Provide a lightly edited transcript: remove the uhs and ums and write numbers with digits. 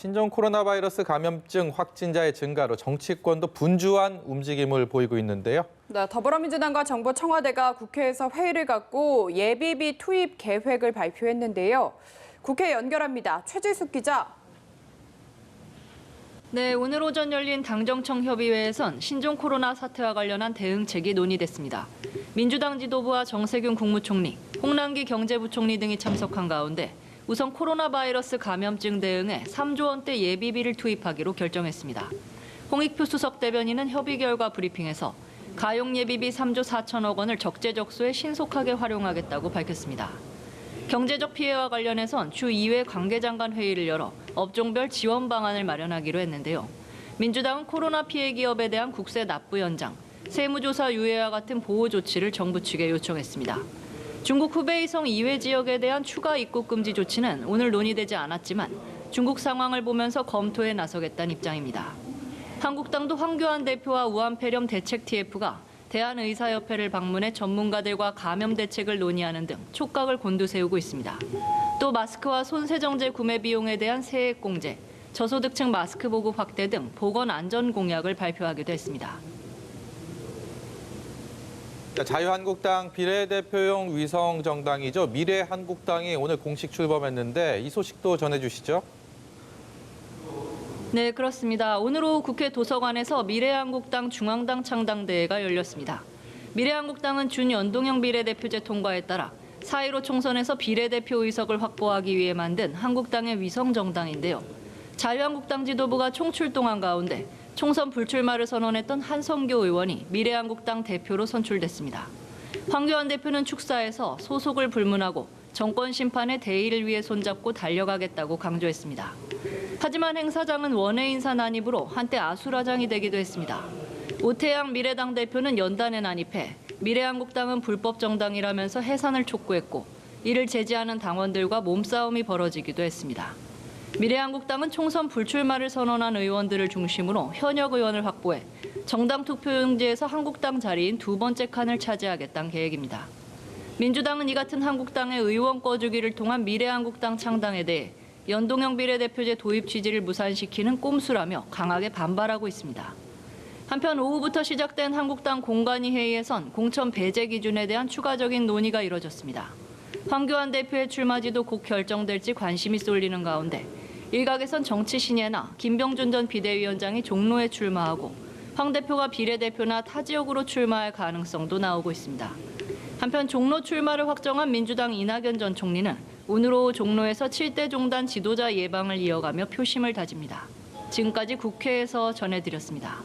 신종 코로나 바이러스 감염증 확진자의 증가로 정치권도 분주한 움직임을 보이고 있는데요. 네, 더불어민주당과 정부 청와대가 국회에서 회의를 갖고 예비비 투입 계획을 발표했는데요. 국회 연결합니다. 최지숙 기자. 네, 오늘 오전 열린 당정청 협의회에선 신종 코로나 사태와 관련한 대응책이 논의됐습니다. 민주당 지도부와 정세균 국무총리, 홍남기 경제부총리 등이 참석한 가운데 우선 코로나 바이러스 감염증 대응에 3조 원대 예비비를 투입하기로 결정했습니다. 홍익표 수석 대변인은 협의 결과 브리핑에서 가용 예비비 3조 4천억 원을 적재적소에 신속하게 활용하겠다고 밝혔습니다. 경제적 피해와 관련해선 주 2회 관계장관 회의를 열어 업종별 지원 방안을 마련하기로 했는데요. 민주당은 코로나 피해 기업에 대한 국세 납부 연장, 세무조사 유예와 같은 보호 조치를 정부 측에 요청했습니다. 중국 후베이성 이외 지역에 대한 추가 입국 금지 조치는 오늘 논의되지 않았지만 중국 상황을 보면서 검토에 나서겠다는 입장입니다. 한국당도 황교안 대표와 우한폐렴 대책 TF가 대한의사협회를 방문해 전문가들과 감염 대책을 논의하는 등 촉각을 곤두세우고 있습니다. 또 마스크와 손세정제 구매 비용에 대한 세액 공제, 저소득층 마스크 보급 확대 등 보건 안전 공약을 발표하기도 했습니다. 자유한국당 비례대표용 위성정당이죠. 미래한국당이 오늘 공식 출범했는데 이 소식도 전해주시죠. 네, 그렇습니다. 오늘 오후 국회 도서관에서 미래한국당 중앙당 창당대회가 열렸습니다. 미래한국당은 준연동형 비례대표제 통과에 따라 4.15 총선에서 비례대표 의석을 확보하기 위해 만든 한국당의 위성정당인데요. 자유한국당 지도부가 총출동한 가운데 총선 불출마를 선언했던 한성교 의원이 미래한국당 대표로 선출됐습니다. 황교안 대표는 축사에서 소속을 불문하고 정권 심판의 대의를 위해 손잡고 달려가겠다고 강조했습니다. 하지만 행사장은 원외 인사 난입으로 한때 아수라장이 되기도 했습니다. 오태양 미래당 대표는 연단에 난입해 미래한국당은 불법 정당이라면서 해산을 촉구했고 이를 제지하는 당원들과 몸싸움이 벌어지기도 했습니다. 미래한국당은 총선 불출마를 선언한 의원들을 중심으로 현역 의원을 확보해 정당 투표용지에서 한국당 자리인 두 번째 칸을 차지하겠다는 계획입니다. 민주당은 이 같은 한국당의 의원 꺼주기를 통한 미래한국당 창당에 대해 연동형 비례대표제 도입 취지를 무산시키는 꼼수라며 강하게 반발하고 있습니다. 한편 오후부터 시작된 한국당 공관위 회의에선 공천 배제 기준에 대한 추가적인 논의가 이뤄졌습니다. 황교안 대표의 출마지도 곧 결정될지 관심이 쏠리는 가운데 일각에선 정치 신예나 김병준 전 비대위원장이 종로에 출마하고 황 대표가 비례대표나 타 지역으로 출마할 가능성도 나오고 있습니다. 한편 종로 출마를 확정한 민주당 이낙연 전 총리는 오늘 오후 종로에서 7대 종단 지도자 예방을 이어가며 표심을 다집니다. 지금까지 국회에서 전해드렸습니다.